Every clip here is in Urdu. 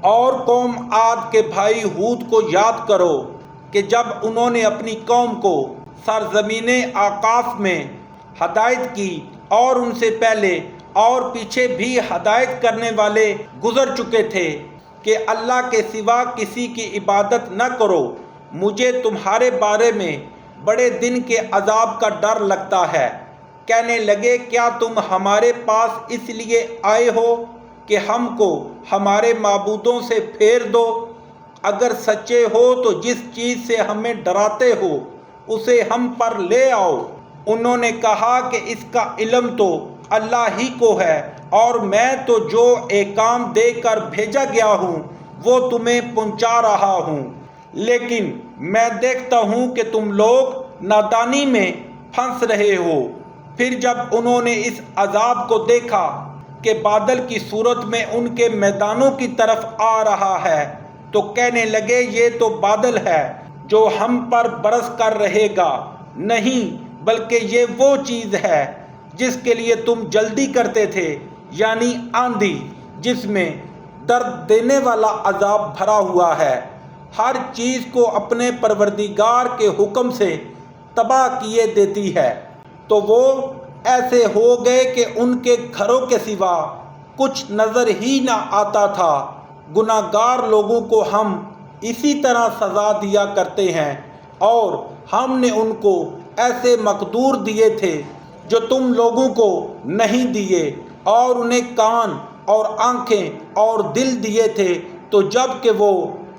اور قوم عاد کے بھائی ہود کو یاد کرو کہ جب انہوں نے اپنی قوم کو سرزمین آقاف میں ہدایت کی، اور ان سے پہلے اور پیچھے بھی ہدایت کرنے والے گزر چکے تھے کہ اللہ کے سوا کسی کی عبادت نہ کرو، مجھے تمہارے بارے میں بڑے دن کے عذاب کا ڈر لگتا ہے۔ کہنے لگے، کیا تم ہمارے پاس اس لیے آئے ہو کہ ہم کو ہمارے معبودوں سے پھیر دو؟ اگر سچے ہو تو جس چیز سے ہمیں ڈراتے ہو اسے ہم پر لے آؤ۔ انہوں نے کہا کہ اس کا علم تو اللہ ہی کو ہے، اور میں تو جو احکام دے کر بھیجا گیا ہوں وہ تمہیں پہنچا رہا ہوں، لیکن میں دیکھتا ہوں کہ تم لوگ نادانی میں پھنس رہے ہو۔ پھر جب انہوں نے اس عذاب کو دیکھا کہ بادل کی صورت میں ان کے میدانوں کی طرف آ رہا ہے، تو کہنے لگے، یہ تو بادل ہے جو ہم پر برس کر رہے گا، نہیں بلکہ یہ وہ چیز ہے جس کے لیے تم جلدی کرتے تھے، یعنی آندھی جس میں درد دینے والا عذاب بھرا ہوا ہے، ہر چیز کو اپنے پروردگار کے حکم سے تباہ کیے دیتی ہے۔ تو وہ ایسے ہو گئے کہ ان کے گھروں کے سوا کچھ نظر ہی نہ آتا تھا۔ گناہگار لوگوں کو ہم اسی طرح سزا دیا کرتے ہیں، اور ہم نے ان کو ایسے مقدور دیے تھے جو تم لوگوں کو نہیں دیے، اور انہیں کان اور آنکھیں اور دل دیے تھے، تو جب کہ وہ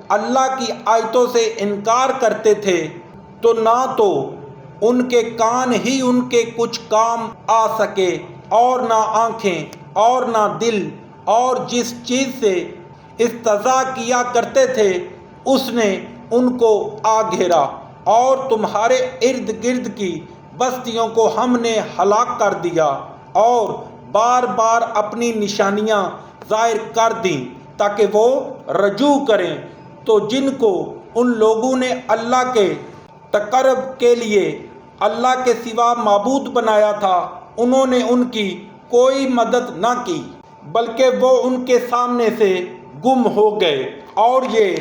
اللہ کی آیتوں سے انکار کرتے تھے تو نہ تو ان کے کان ہی ان کے کچھ کام آ سکے، اور نہ آنکھیں اور نہ دل، اور جس چیز سے استہزاء کیا کرتے تھے اس نے ان کو آ گھیرا، اور تمہارے ارد گرد کی بستیوں کو ہم نے ہلاک کر دیا، اور بار بار اپنی نشانیاں ظاہر کر دیں تاکہ وہ رجوع کریں۔ تو جن کو ان لوگوں نے اللہ کے تقرب کے لیے اللہ کے سوا معبود بنایا تھا، انہوں نے ان کی کوئی مدد نہ کی، بلکہ وہ ان کے سامنے سے گم ہو گئے، اور یہ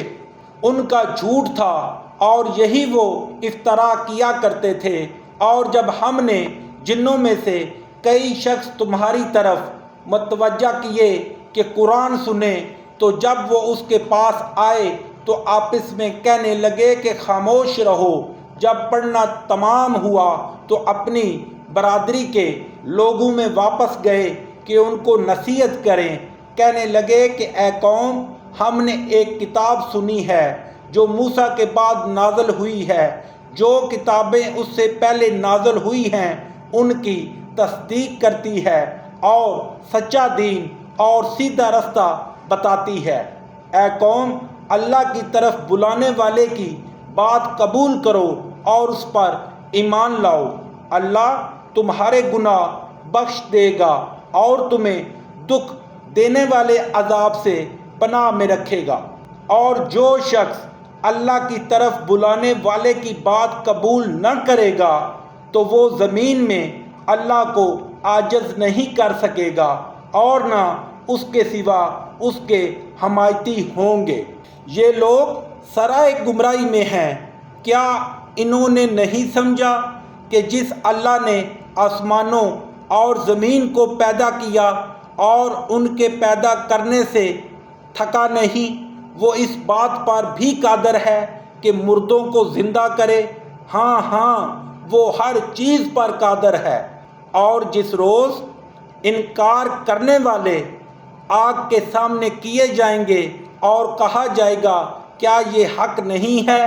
ان کا جھوٹ تھا، اور یہی وہ افترا کیا کرتے تھے۔ اور جب ہم نے جنوں میں سے کئی شخص تمہاری طرف متوجہ کیے کہ قرآن سنیں، تو جب وہ اس کے پاس آئے تو آپس میں کہنے لگے کہ خاموش رہو۔ جب پڑھنا تمام ہوا تو اپنی برادری کے لوگوں میں واپس گئے کہ ان کو نصیحت کریں۔ کہنے لگے کہ اے قوم، ہم نے ایک کتاب سنی ہے جو موسیٰ کے بعد نازل ہوئی ہے، جو کتابیں اس سے پہلے نازل ہوئی ہیں ان کی تصدیق کرتی ہے، اور سچا دین اور سیدھا رستہ بتاتی ہے۔ اے قوم، اللہ کی طرف بلانے والے کی بات قبول کرو اور اس پر ایمان لاؤ، اللہ تمہارے گناہ بخش دے گا اور تمہیں دکھ دینے والے عذاب سے پناہ میں رکھے گا۔ اور جو شخص اللہ کی طرف بلانے والے کی بات قبول نہ کرے گا تو وہ زمین میں اللہ کو عاجز نہیں کر سکے گا، اور نہ اس کے سوا اس کے حمایتی ہوں گے۔ یہ لوگ سرائے گمراہی میں ہیں، کیا انہوں نے نہیں سمجھا کہ جس اللہ نے آسمانوں اور زمین کو پیدا کیا اور ان کے پیدا کرنے سے تھکا نہیں، وہ اس بات پر بھی قادر ہے کہ مردوں کو زندہ کرے؟ ہاں ہاں، وہ ہر چیز پر قادر ہے۔ اور جس روز انکار کرنے والے آگ کے سامنے کیے جائیں گے اور کہا جائے گا کیا یہ حق نہیں ہے،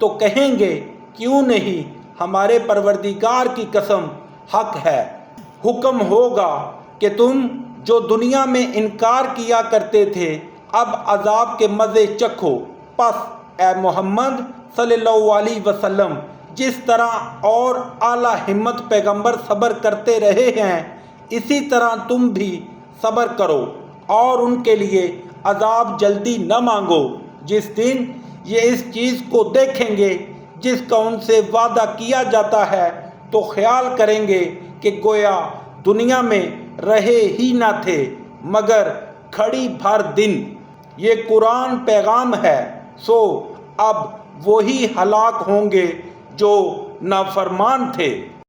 تو کہیں گے کیوں نہیں، ہمارے پروردگار کی قسم حق ہے۔ حکم ہوگا کہ تم جو دنیا میں انکار کیا کرتے تھے اب عذاب کے مزے چکھو۔ پس اے محمد صلی اللہ علیہ وسلم، جس طرح اور اعلیٰ ہمت پیغمبر صبر کرتے رہے ہیں اسی طرح تم بھی صبر کرو، اور ان کے لیے عذاب جلدی نہ مانگو۔ جس دن یہ اس چیز کو دیکھیں گے جس کا ان سے وعدہ کیا جاتا ہے تو خیال کریں گے کہ گویا دنیا میں رہے ہی نہ تھے مگر گھڑی بھر دن۔ یہ قرآن پیغام ہے، سو اب وہی ہلاک ہوں گے جو نافرمان تھے۔